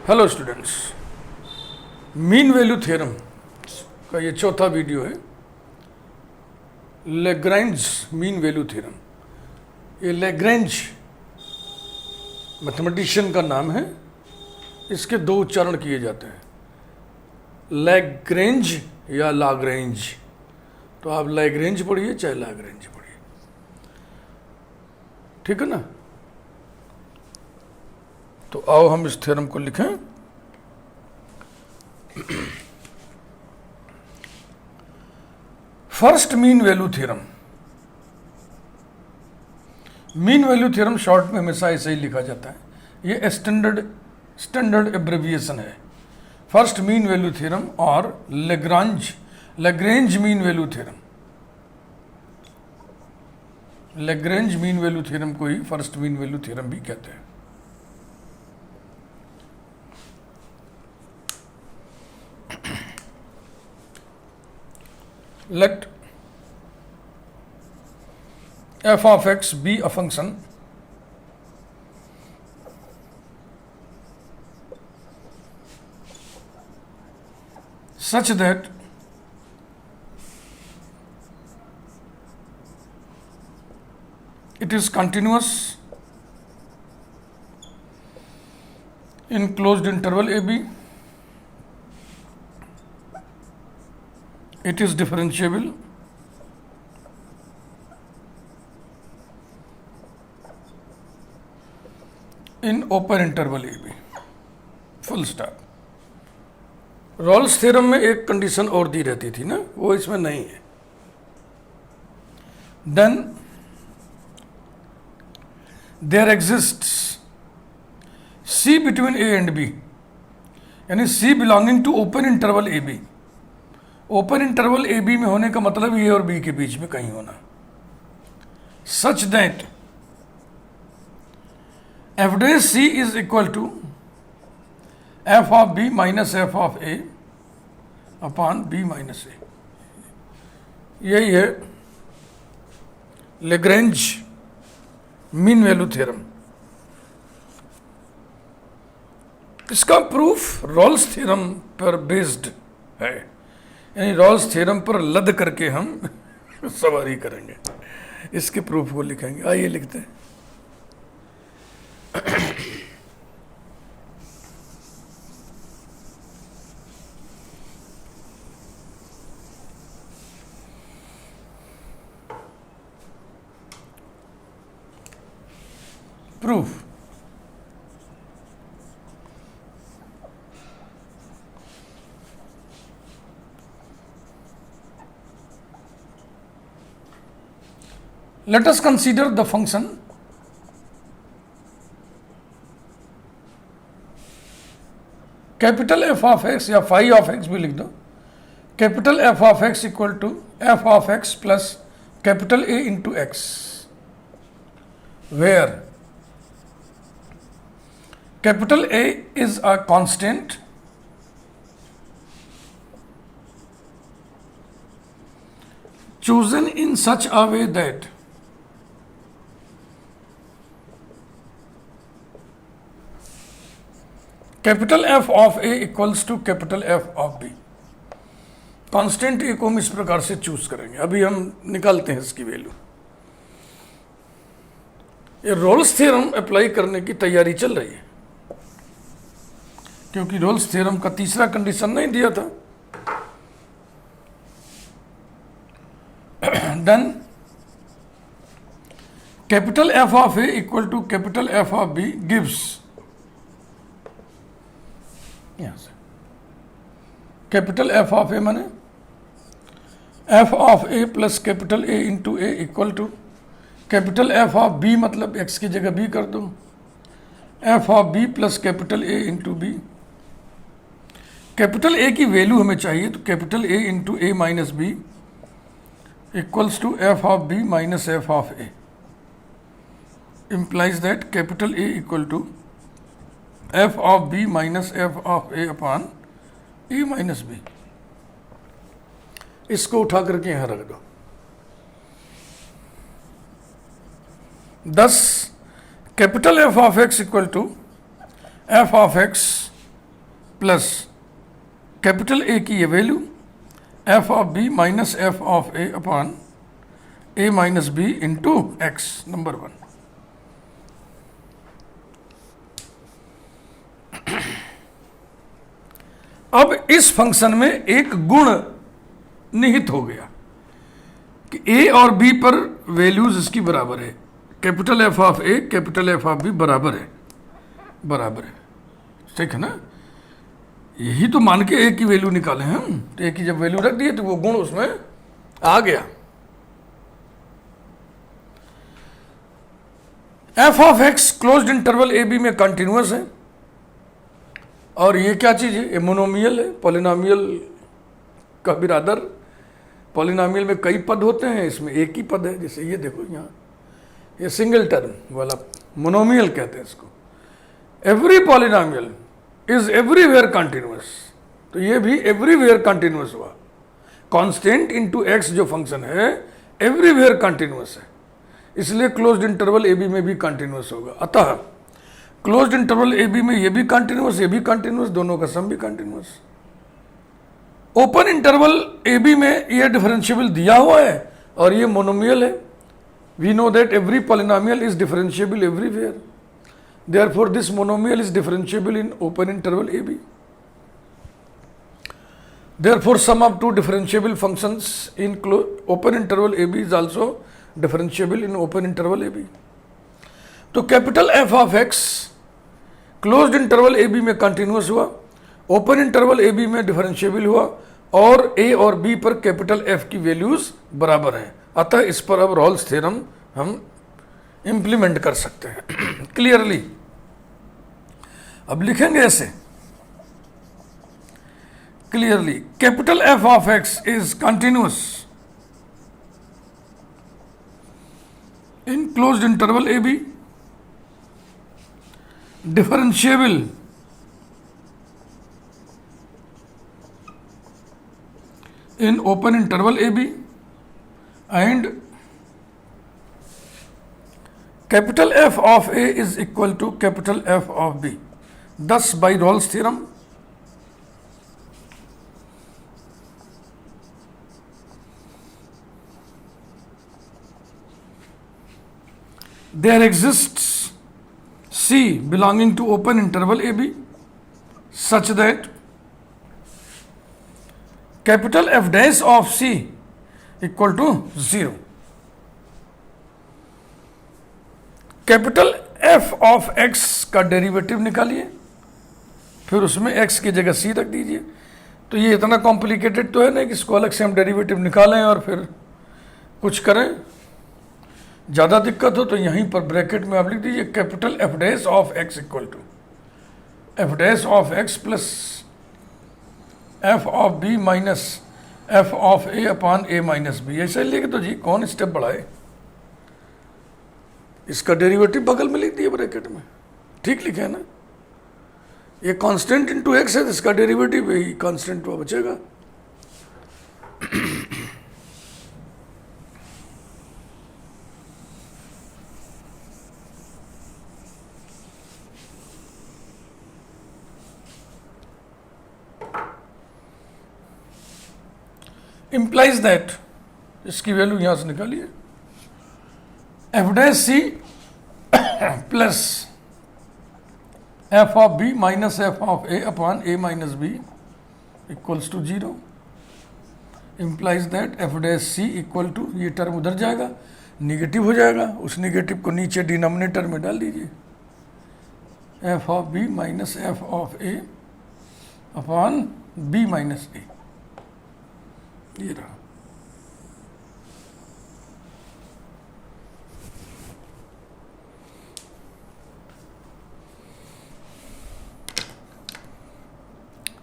Hello students, mean value theorem का ये चौथा वीडियो है। लैग्रैंज मीन वैल्यू थ्योरम, ये लैग्रैंज मैथमेटिशियन का नाम है। इसके दो उच्चारण किए जाते हैं, लैग्रैंज या लाग्रैंज। तो आप लैग्रैंज पढ़िए चाहे लाग्रैंज पढ़िए, ठीक है ना। तो आओ हम इस थ्योरम को लिखें। First mean value theorem. Mean value theorem short में हमेशा ऐसे ही लिखा जाता है, ये स्टैंडर्ड एब्रिविएशन है। फर्स्ट मीन वैल्यू थ्योरम और Lagrange mean value theorem. Lagrange mean value theorem को ही फर्स्ट मीन वैल्यू थ्योरम भी कहते हैं। Let f of x be a function such that it is continuous in closed interval a b. It is differentiable in open interval a b. Full stop. Rolle's theorem में एक condition और दी रहती थी ना, वो इसमें नहीं है। Then there exists C between A and B, यानी C belonging to open interval A B. Open interval A B में होने का मतलब ए और बी के बीच में कहीं होना। सच दैट एफ डे C is equal to F of B minus F of A upon B minus A. यही है लैग्रैंज मीन वैल्यू थ्योरम। इसका प्रूफ रॉल्स थ्योरम पर बेस्ड है, यानी रॉल्स थ्योरम पर लद करके हम सवारी करेंगे। इसके प्रूफ को लिखेंगे। आइए लिखते हैं। Proof. Let us consider the function capital F of X या फाई ऑफ एक्स भी लिख दो। Capital F of X equal to F of X plus capital A into X, where capital A is a constant chosen in such a way that capital F of A equals to capital F of B. Constant A को हम इस प्रकार से choose करेंगे। अभी हम निकालते हैं इसकी वैल्यू। ये रोल्स थ्योरम अप्लाई करने की तैयारी चल रही है, क्योंकि रोल्स थ्योरम का तीसरा कंडीशन नहीं दिया था। Then capital F of A equal to capital F of B gives, यहां से कैपिटल एफ ऑफ ए माने F of A plus capital A into A equal to capital F of B, मतलब X की जगह B कर दो, F of B plus capital A into B. Capital A की value हमें चाहिए, तो capital A into A minus B equals to F of B minus F of A, implies that capital A equal to f of b minus f of a upon a minus b। इसको उठा करके यहां रख दो। thus capital F of X equal to F of X plus capital A की ये value F of B minus F of A upon A minus B into X, number 1। अब इस फंक्शन में एक गुण निहित हो गया कि ए और बी पर वैल्यूज इसकी बराबर है, capital F of A capital F of B बराबर है, ठीक है ना। यही तो मान के ए की वैल्यू निकाले हैं हम, तो ए की जब वैल्यू रख दिए तो वो गुण उसमें आ गया। F of X closed interval A B में कंटिन्यूअस है, और ये क्या चीज है, ये मोनोमियल है, पॉलिनोमियल का बिरादर। पॉलिनोमियल में कई पद होते हैं, इसमें एक ही पद है। जैसे ये देखो यहाँ, ये सिंगल टर्म वाला मोनोमियल कहते हैं इसको। Every polynomial is everywhere continuous, तो ये भी एवरीवेयर कंटिन्यूअस हुआ। कांस्टेंट इनटू एक्स जो फंक्शन है एवरीवेयर कंटिन्यूअस है, इसलिए क्लोज्ड इंटरवल ए बी में भी कंटिन्यूअस होगा। अतः क्लोज्ड इंटरवल ए बी में ये भी कंटिन्यूअस, ये भी कंटिन्यूअस, दोनों का सम भी continuous. Open interval A B में ये डिफरेंशिएबल दिया हुआ है और ये मोनोमियल है। We know that every polynomial is differentiable everywhere, therefore this monomial is differentiable in open interval A B. Therefore, sum of two differentiable functions in open interval AB is also differentiable in open interval AB. तो capital F of X closed interval A B में continuous हुआ, open interval A B में differentiable हुआ, और ए और B पर capital F की values बराबर है। अतः इस पर अब रॉल्स थ्योरम हम इंप्लीमेंट कर सकते हैं क्लियरली। अब लिखेंगे ऐसे clearly, capital F of X is continuous in closed interval A B, differentiable in open interval AB, and capital F of A is equal to capital F of B. Thus, by Rolle's theorem, there exists C belonging to open interval AB such that capital F dash of C equal to 0. Capital F of X का derivative निकालिए, फिर उसमें X की जगह C रख दीजिए। तो ये इतना कॉम्प्लिकेटेड तो है नहीं कि इसको अलग से हम डेरिवेटिव निकालें और फिर कुछ करें। ज़्यादा दिक्कत हो तो यहीं पर ब्रैकेट में आप लिख दीजिए capital F dash of X equal to F dash of X plus F of B minus F of A upon A minus B. ऐसे लिखे तो जी कौन स्टेप बढ़ाए, इसका डेरिवेटिव बगल में लिख दिए ब्रैकेट में, ठीक लिखे है ना। ये कांस्टेंट इनटू एक्स है, इसका डेरिवेटिव यही कांस्टेंट वो बचेगा। implies that, इसकी वैल्यू यहां से निकालिए, F dash C plus F of B minus F of A upon A minus B equals to 0। implies that F dash C equal to, ये टर्म उधर जाएगा, निगेटिव हो जाएगा, उस निगेटिव को नीचे डिनोमिनेटर में डाल दीजिए, F of B minus F of A upon B minus A, ये रहा।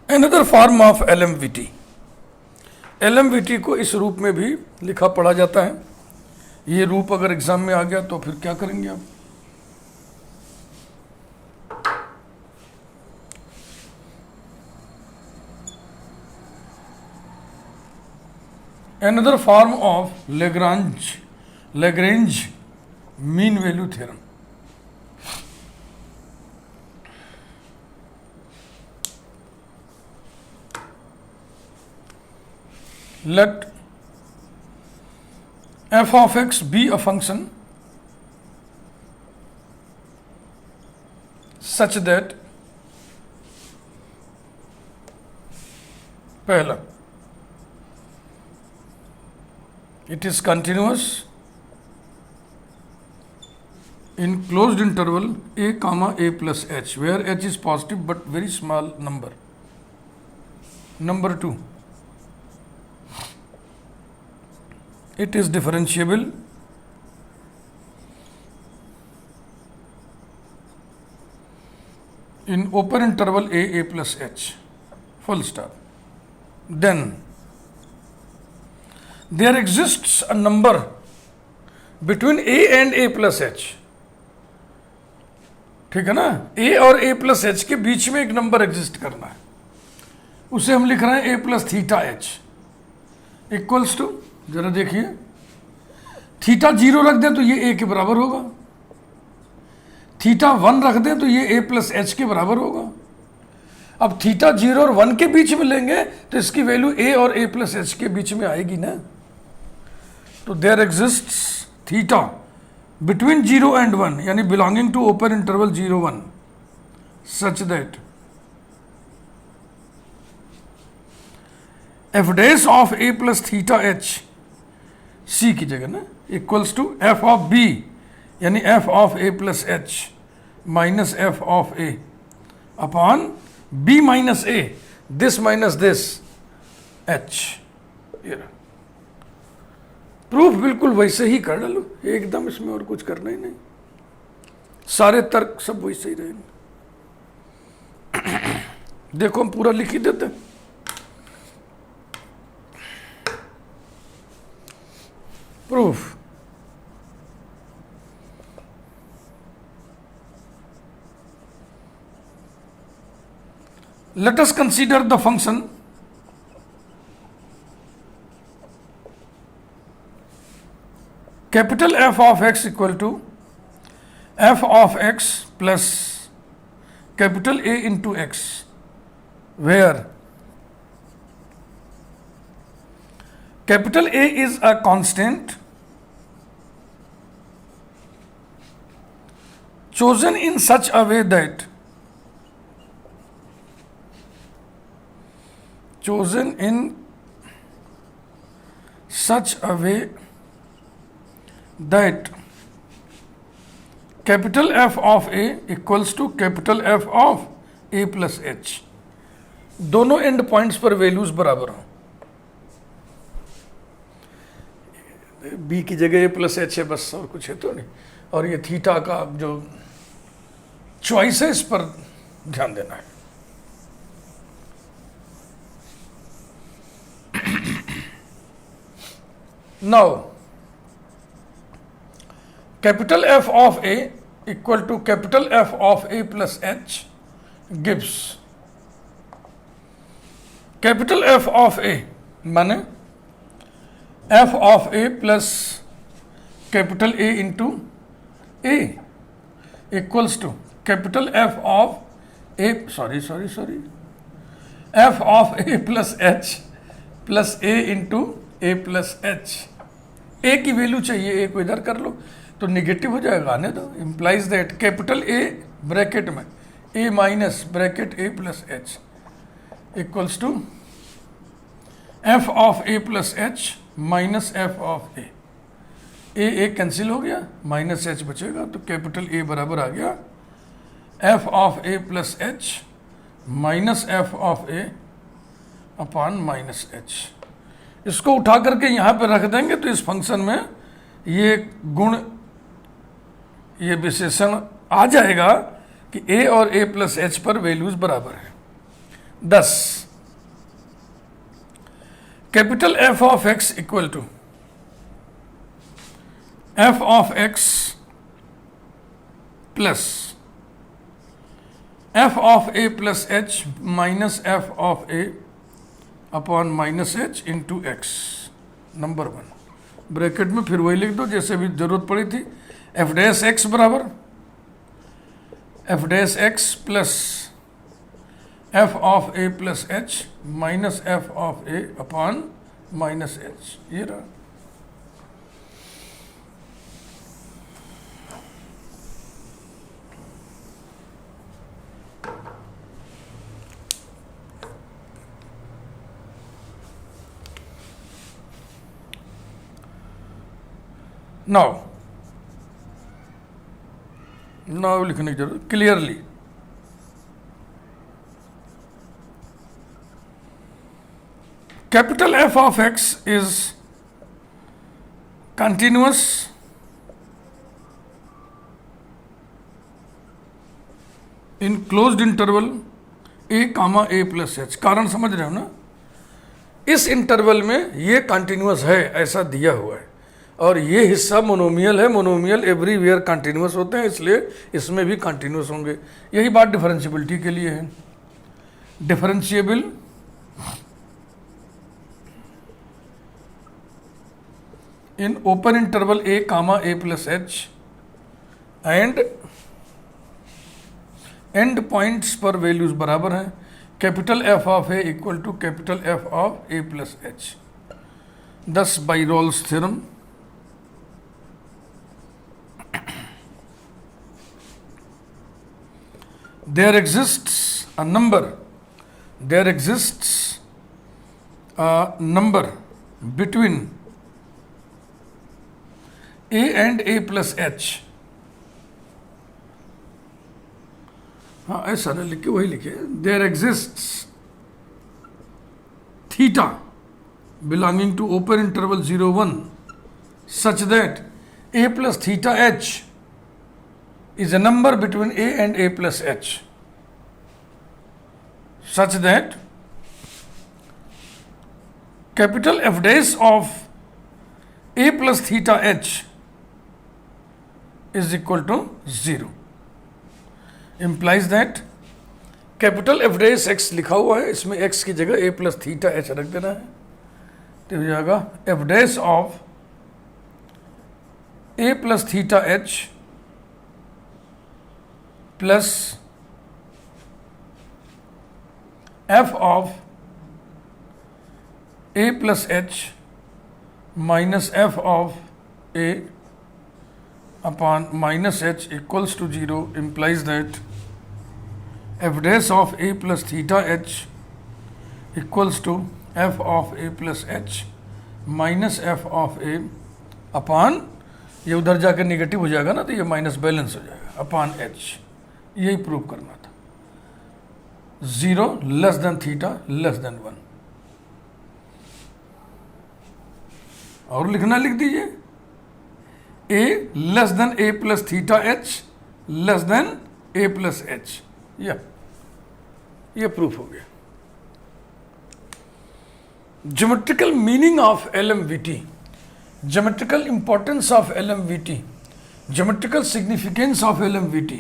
Another form of LMVT, LMVT को इस रूप में भी लिखा पढ़ा जाता है। ये रूप अगर एग्जाम में आ गया तो फिर क्या करेंगे आप, another form of Lagrange mean value theorem। let f of x be a function such that पहला it is continuous in closed interval a comma a plus h where h is positive but very small number. Number 2, it is differentiable in open interval a plus h, full stop. Then there exists a number between a and a plus h. ठीक है ना, a और a plus H के बीच में एक number exist करना है, उसे हम लिख रहे हैं a plus theta H equals to, जरा देखिए, थीटा 0 रख दें तो ये a के बराबर होगा, थीटा 1 रख दें तो ये a प्लस एच के बराबर होगा. अब थीटा 0 और 1 के बीच में लेंगे तो इसकी वैल्यू a और a प्लस एच के बीच में आएगी ना. तो there exists theta between 0 and 1 यानी belonging to open interval 0 1 such that f dash of a plus theta h c की जगह ना equals to f of b यानी f of a plus h minus f of a upon b minus a, this minus this h. Proof बिल्कुल वैसे ही कर डालो एकदम, इसमें और कुछ करना ही नहीं, सारे तर्क सब वैसे ही रहेंगे. देखो हम पूरा लिख ही देते. Proof, let us consider the function capital F of x equal to f of x plus capital A into x, where capital A is a constant chosen in such a way that capital F of A equals to capital F of A plus H. दोनों and points पर values बराबर हो. B की जगह A plus H है बस, और कुछ है तो नहीं. और ये थीटा का जो चॉइस है इस पर ध्यान देना है. Now capital F of A equal to capital F of A plus H gives capital F of A माने F of A plus capital A into A equals to capital F of A F of A plus H plus A into A plus H. A की value चाहिए, A को इधर कर लो तो negative हो जाएगा, आने दो. Implies that capital A bracket में A minus bracket A plus H equals to F of A plus H minus F of A. A cancel हो गया, माइनस H बचेगा, तो कैपिटल A बराबर आ गया F of A plus H minus F of A upon minus H. इसको उठा करके यहाँ पे रख देंगे तो इस फंक्शन में ये गुण, ये विशेषण आ जाएगा कि A और A प्लस एच पर वैल्यूज बराबर है. 10 capital F of x equal to F of x plus F of A plus H minus F of A upon minus H into X. Number 1 bracket में फिर वही लिख दो जैसे भी जरूरत पड़ी थी. एफ डैश एक्स बराबर F dash X plus F of A plus H minus F of A upon minus H, ये रहा। नाउ लिखने की जरूरत, clearly capital F of X is continuous in closed interval A comma A plus H. कारण समझ रहे हो ना, इस इंटरवल में ये कंटिन्यूअस है ऐसा दिया हुआ है, और ये हिस्सा मोनोमियल है। मोनोमियल एवरीवेयर कंटिन्यूअस होते हैं, इसलिए इसमें भी कंटिन्यूअस होंगे। यही बात डिफरेंशियबिलिटी के लिए है। Differentiable in open interval A comma A plus H and end points पर वैल्यूज बराबर हैं। Capital F of A equal to capital F of A plus H. thus by Rolle's theorem there exists a number between a and a plus h। हाँ ऐसा ना लिखे, वही लिखे, there exists theta belonging to open interval 0 1 such that a plus theta h is a number between a and a plus h, such that capital F dash of a plus theta h is equal to 0, implies that capital F dash x लिखा हुआ है, इसमें x की जगह ए plus theta H रख देना है, तो हो जाएगा F dash of A plus theta H plus F of A plus H minus F of A upon minus H equals to 0, implies that f dash of a plus theta h equals to f of a plus h minus f of a upon, ये उधर जाकर negative हो जाएगा ना, तो ये minus balance हो जाएगा अपॉन h। यही प्रूव करना था। 0 less than theta less than 1। और लिखना लिख दीजिए a less than a plus theta h less than a plus h। ये प्रूफ हो गया। Geometrical meaning of LMVT, geometrical importance of LMVT, geometrical significance of LMVT,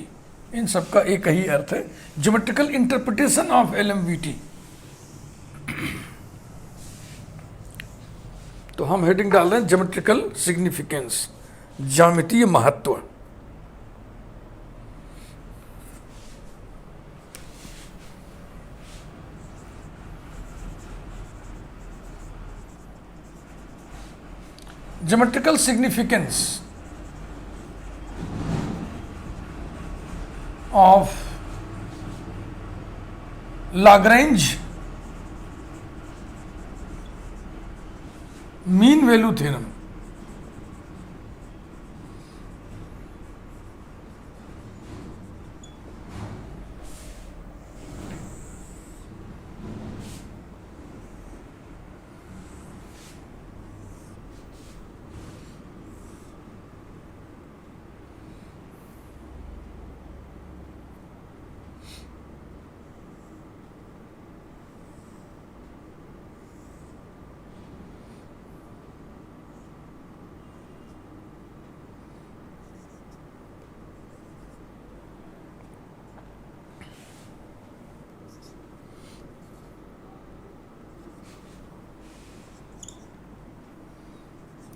इन सबका एक ही अर्थ है, ज्योमेट्रिकल इंटरप्रिटेशन ऑफ LMVT। तो हम हेडिंग डाल रहे हैं ज्योमेट्रिकल सिग्निफिकेंस, ज्यामितीय महत्व। Geometrical significance of Lagrange mean value theorem।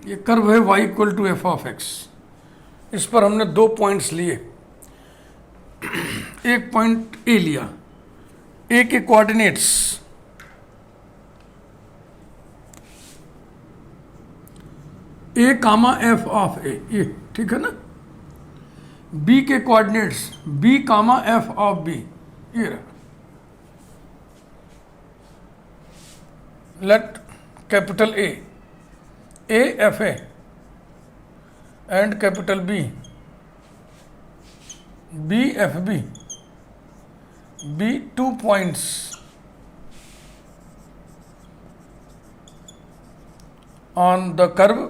ये कर्व है y equal to F of X. इस पर हमने 2 पॉइंट्स लिए, एक पॉइंट ए लिया, ए के coordinates A comma F of A, ये ठीक है ना। बी के coordinates B comma F of B, ये रहा। Let capital A F A and capital B F B 2 points on the curve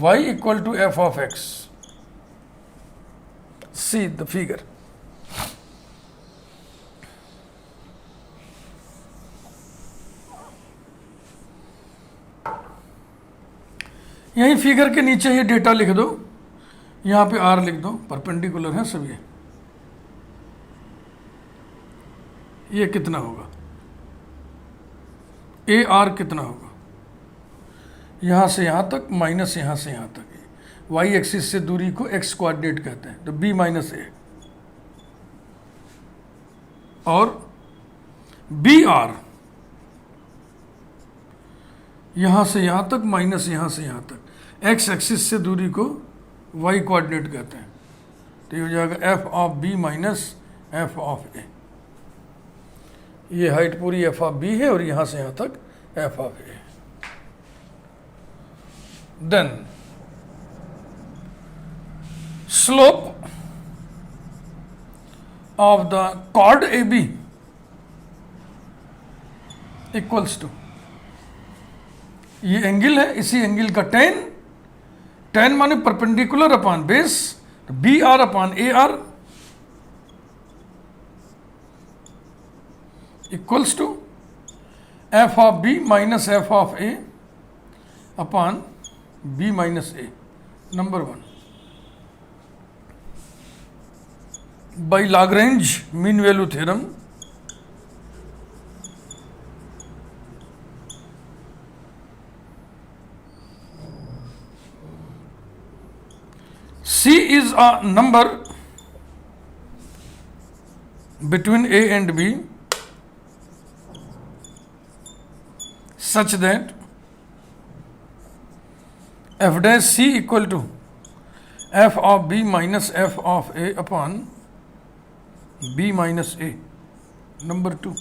y equal to f of x. See the figure. यही figure के नीचे ये data लिख दो, यहाँ पे आर लिख दो, परपेंडिकुलर है सब। ये कितना होगा, ए आर कितना होगा, यहाँ से यहाँ तक माइनस यहाँ से यहाँ तक। वाई एक्सिस से दूरी को एक्स कोऑर्डिनेट कहते हैं, तो बी माइनस ए। और बी आर यहाँ से यहाँ तक माइनस यहाँ से यहाँ तक, एक्स एक्सिस से दूरी को वाई कोऑर्डिनेट कहते हैं। तो ये हो जाएगा F of B minus F of A. ये हाइट पूरी एफ ऑफ बी है और यहाँ से यहाँ तक F of A. Then slope of the chord A B equals to, ये एंगल है, इसी एंगल का टेन माने perpendicular upon base, B R upon A R equals to F of B minus F of A upon B minus A. Number 1 by Lagrange mean value theorem C is a number between A and B such that f dash C equal to f of B minus f of A upon B minus A. Number 2।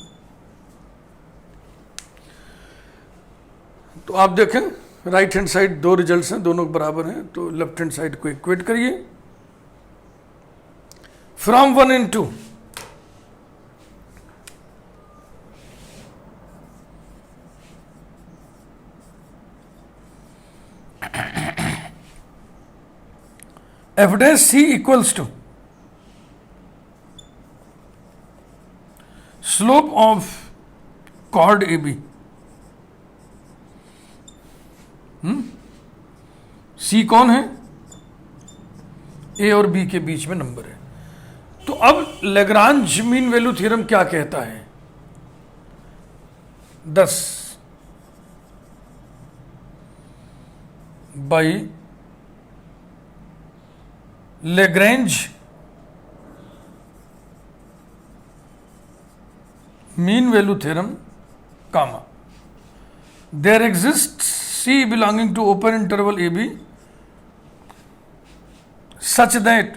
तो आप देखें right hand side दो results हैं, दोनों बराबर हैं, तो left hand side को इक्वेट करिए। From 1 and 2 f dash C equals to slope of chord AB। सी कौन है, ए और बी के बीच में नंबर है। तो अब लेग्रांज मीन वैल्यू थ्योरम क्या कहता है, 10 by Lagrange mean value theorem comma there exist C belonging to open interval AB such that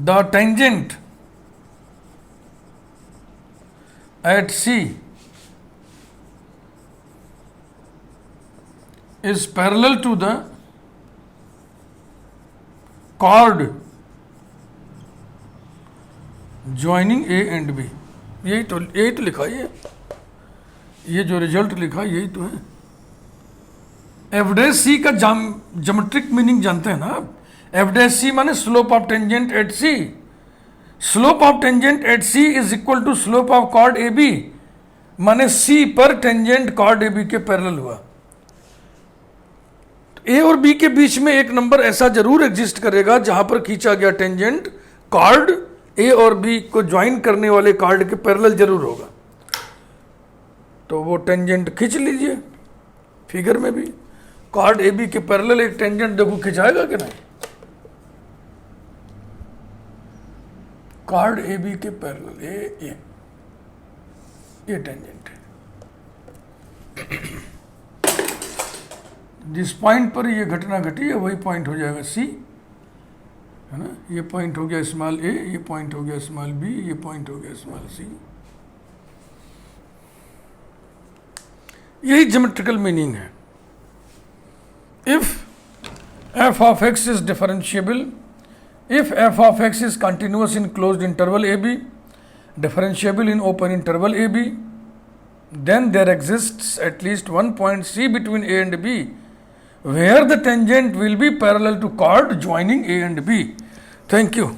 the tangent at C is parallel to the chord joining A and B। यही तो लिखा है, ये जो result लिखा यही तो है। एफ डैश सी का ज्योमेट्रिक मीनिंग जानते हैं ना आप। एफ डैश सी माने slope of tangent at C. Slope of tangent at C is equal to slope of chord A B, माने सी पर टेंजेंट कॉर्ड ए बी के पैरेलल हुआ। ए और बी के बीच में एक नंबर ऐसा जरूर एग्जिस्ट करेगा जहां पर खींचा गया टेंजेंट कॉर्ड ए और बी को ज्वाइन करने वाले कॉर्ड के पैरेलल जरूर होगा। तो वो टेंजेंट खींच लीजिए, फिगर में भी कॉर्ड ए बी के पैरेलल एक टेंजेंट देखो खिंचाएगा कि नहीं, कॉर्ड ए बी के पैरेलल ए ये टेंजेंट है। जिस पॉइंट पर ये घटना घटी है वही पॉइंट हो जाएगा सी, है ना। ये पॉइंट हो गया स्मॉल ए, ये पॉइंट हो गया स्मॉल बी, ये पॉइंट हो गया स्मॉल सी। यही ज्योमेट्रिकल मीनिंग है। If F of X is differentiable, if F of X is continuous in closed interval A B, differentiable in open interval AB, then there exists at least one point C between A and B where the tangent will be parallel to chord joining A and B. Thank you.